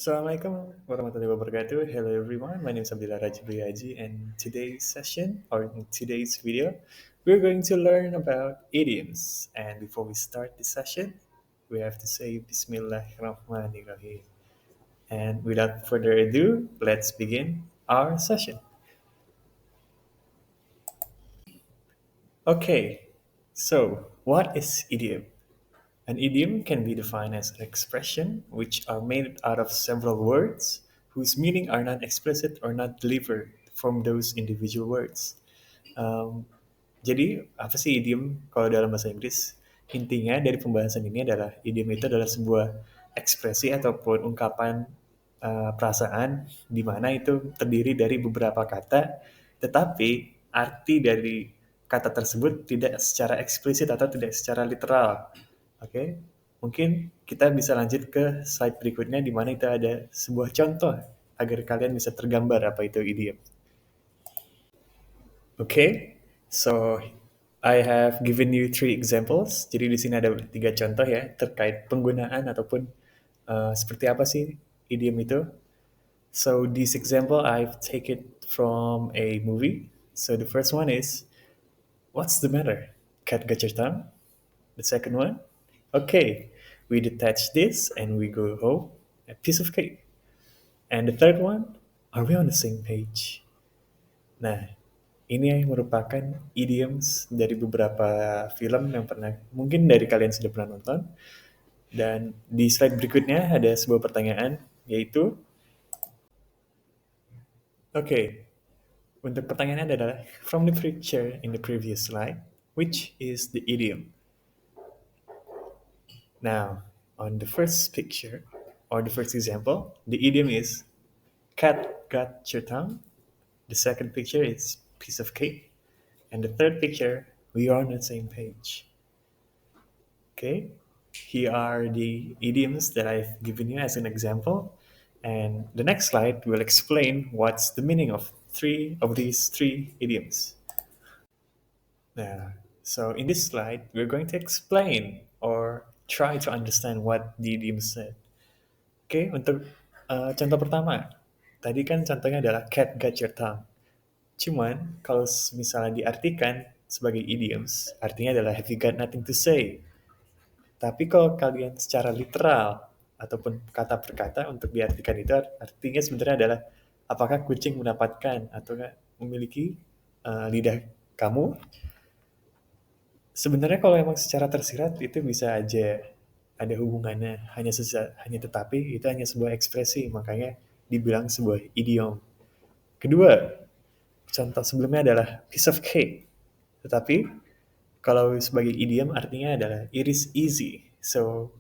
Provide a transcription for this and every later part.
Assalamualaikum warahmatullahi wabarakatuh. Hello everyone, my name is Abdullah Rajib Haji, and today's session or in today's video, we're going to learn about idioms. And before we start the session, we have to say Bismillahirrahmanirrahim. And without further ado, let's begin our session. Okay, so what is idiom? An idiom can be defined as an expression which are made out of several words whose meaning are not explicit or not delivered from those individual words. Um, jadi apa sih idiom kalau dalam bahasa Inggris? Intinya dari pembahasan ini adalah idiom itu adalah sebuah ekspresi ataupun ungkapan perasaan di mana itu terdiri dari beberapa kata, tetapi arti dari kata tersebut tidak secara eksplisit atau tidak secara literal. Oke, mungkin kita bisa lanjut ke slide berikutnya di mana itu ada sebuah contoh agar kalian bisa tergambar apa itu idiom. Okay, so I have given you three examples. Jadi di sini ada tiga contoh ya terkait penggunaan ataupun seperti apa sih idiom itu. So this example I've taken from a movie. So the first one is, "What's the matter? Cat got your tongue?" The second one, "Okay, we detach this and we go home. A piece of cake." And the third one, "Are we on the same page?" Nah, ini merupakan idioms dari beberapa film yang pernah mungkin dari kalian sudah pernah nonton. Dan di slide berikutnya ada sebuah pertanyaan, yaitu, oke, untuk pertanyaannya adalah, from the picture in the previous slide, which is the idiom? Now, on the first picture, or the first example, the idiom is, cat got your tongue. The second picture is piece of cake. And the third picture, we are on the same page. Okay, here are the idioms that I've given you as an example. And the next slide will explain what's the meaning of three of these three idioms. Now, so in this slide, we're going to explain or try to understand what the idiom said. Oke, untuk contoh pertama, tadi kan contohnya adalah cat got your tongue. Cuman kalau misalnya diartikan sebagai idioms, artinya adalah have you got nothing to say. Tapi kalau kalian secara literal ataupun kata per kata untuk diartikan itu artinya sebenarnya adalah apakah kucing mendapatkan atau memiliki lidah kamu. Sebenarnya kalau emang secara tersirat itu bisa aja ada hubungannya, hanya tetapi itu hanya sebuah ekspresi, makanya dibilang sebuah idiom. Kedua, contoh sebelumnya adalah piece of cake. Tetapi kalau sebagai idiom artinya adalah it is easy. So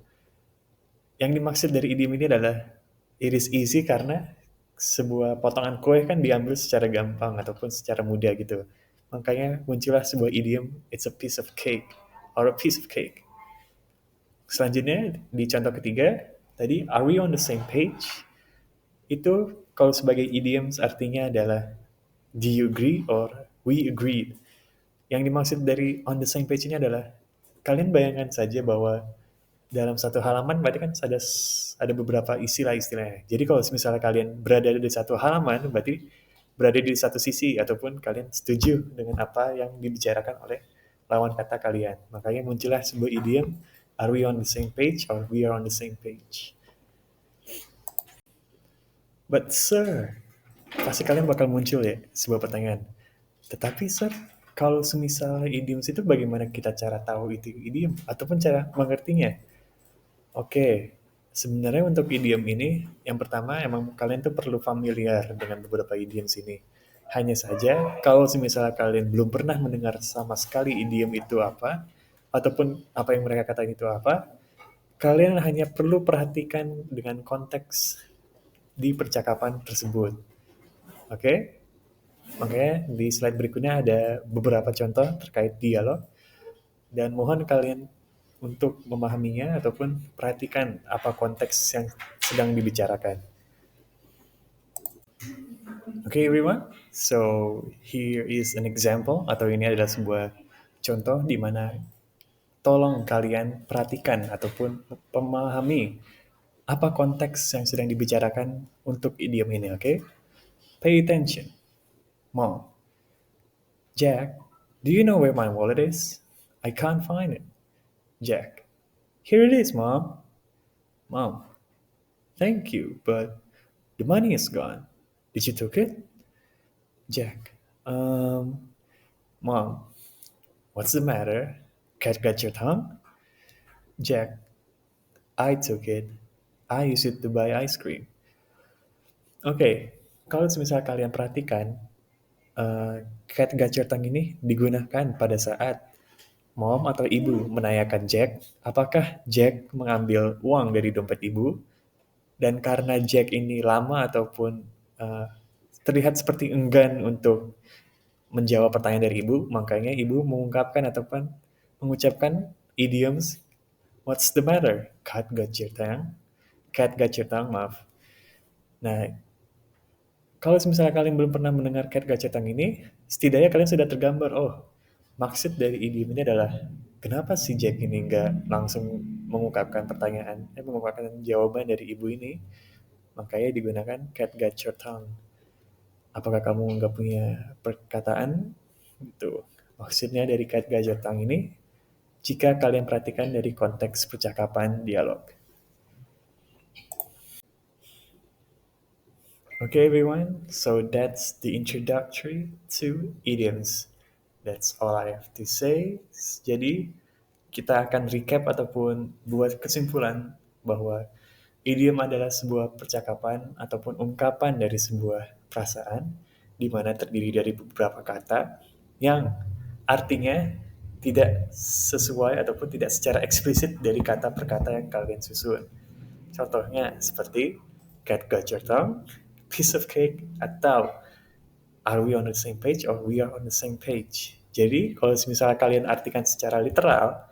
yang dimaksud dari idiom ini adalah it is easy karena sebuah potongan kue kan diambil secara gampang ataupun secara mudah gitu. Makanya muncullah sebuah idiom, it's a piece of cake or a piece of cake. Selanjutnya di contoh ketiga, tadi are we on the same page? Itu kalau sebagai idioms artinya adalah do you agree or we agreed. Yang dimaksud dari on the same page ini adalah kalian bayangkan saja bahwa dalam satu halaman berarti kan ada beberapa istilah-istilahnya. Jadi kalau misalnya kalian berada di satu halaman, berarti berada di satu sisi ataupun kalian setuju dengan apa yang dibicarakan oleh lawan kata kalian. Makanya muncullah sebuah idiom, are we on the same page or we are on the same page. But sir, pasti kalian bakal muncul ya sebuah pertanyaan. Tetapi sir, kalau semisal idioms itu bagaimana kita cara tahu itu idiom ataupun cara mengertinya? Oke, sebenarnya untuk idiom ini, yang pertama emang kalian tuh perlu familiar dengan beberapa idiom sini. Hanya saja, kalau misalnya kalian belum pernah mendengar sama sekali idiom itu apa, ataupun apa yang mereka katakan itu apa, kalian hanya perlu perhatikan dengan konteks di percakapan tersebut. Oke? Makanya di slide berikutnya ada beberapa contoh terkait dialog, dan mohon kalian untuk memahaminya ataupun perhatikan apa konteks yang sedang dibicarakan. Okay, everyone. So here is an example atau ini adalah sebuah contoh di mana tolong kalian perhatikan ataupun memahami Apa konteks yang sedang dibicarakan untuk idiom ini, oke? Pay attention. Mom. Jack, do you know where my wallet is? I can't find it. Jack. Here it is, Mom. Mom. Thank you, but the money is gone. Did you took it? Jack. Mom. What's the matter? Cat got your tongue? Jack. I took it. I used it to buy ice cream. Oke, kalau misalnya kalian perhatikan, cat got your tongue ini digunakan pada saat mom atau ibu menanyakan Jack, apakah Jack mengambil uang dari dompet ibu? Dan karena Jack ini lama ataupun uh, terlihat seperti enggan untuk menjawab pertanyaan dari ibu, makanya ibu mengungkapkan ataupun mengucapkan idioms, what's the matter? Cat got your tongue? Cat got your tongue, maaf. Nah, kalau misalnya kalian belum pernah mendengar cat got your tongue ini, setidaknya kalian sudah tergambar, oh, maksud dari idiom ini adalah kenapa si Jack ini nggak langsung mengungkapkan pertanyaan, mengungkapkan jawaban dari ibu ini, makanya digunakan cat got your tongue. Apakah kamu nggak punya perkataan? Gitu. Maksudnya dari cat got your tongue ini, jika kalian perhatikan dari konteks percakapan dialog. Okay, everyone. So that's the introductory to idioms. That's all I have to say. Jadi, kita akan recap ataupun buat kesimpulan bahwa idiom adalah sebuah percakapan ataupun ungkapan dari sebuah perasaan di mana terdiri dari beberapa kata yang artinya tidak sesuai ataupun tidak secara eksplisit dari kata per kata yang kalian susun. Contohnya seperti cat got your tongue, piece of cake, atau are we on the same page or we are on the same page. Jadi kalau misalnya kalian artikan secara literal,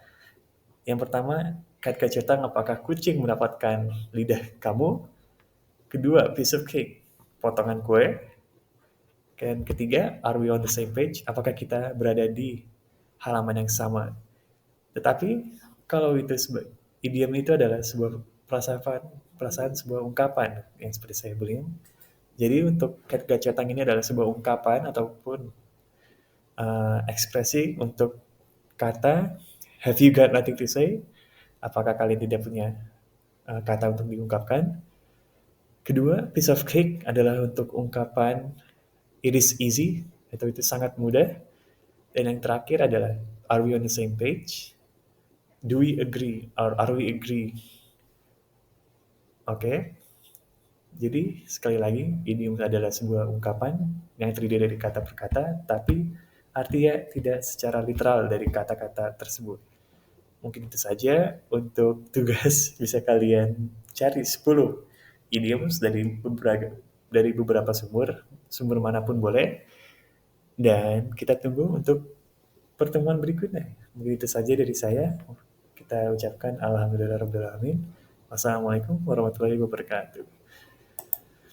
yang pertama cat got your tongue, apakah kucing mendapatkan lidah kamu? Kedua, piece of cake, potongan kue. Dan ketiga, are we on the same page? Apakah kita berada di halaman yang sama? Tetapi kalau itu idiom itu adalah sebuah perasaan sebuah ungkapan yang seperti saya bilang. Jadi untuk cat got your tongue ini adalah sebuah ungkapan ataupun ekspresi untuk kata have you got nothing to say? Apakah kalian tidak punya kata untuk diungkapkan? Kedua, piece of cake adalah untuk ungkapan it is easy, atau itu sangat mudah. Dan yang terakhir adalah are we on the same page? Do we agree or are we agree? Oke. Jadi sekali lagi, idiom adalah sebuah ungkapan yang terdiri dari kata per kata, tapi artinya tidak secara literal dari kata-kata tersebut. Mungkin itu saja untuk tugas bisa kalian cari 10 idioms dari beberapa sumber manapun boleh. Dan kita tunggu untuk pertemuan berikutnya. Begitu saja dari saya. Kita ucapkan alhamdulillahirabbil alamin. Wassalamualaikum warahmatullahi wabarakatuh.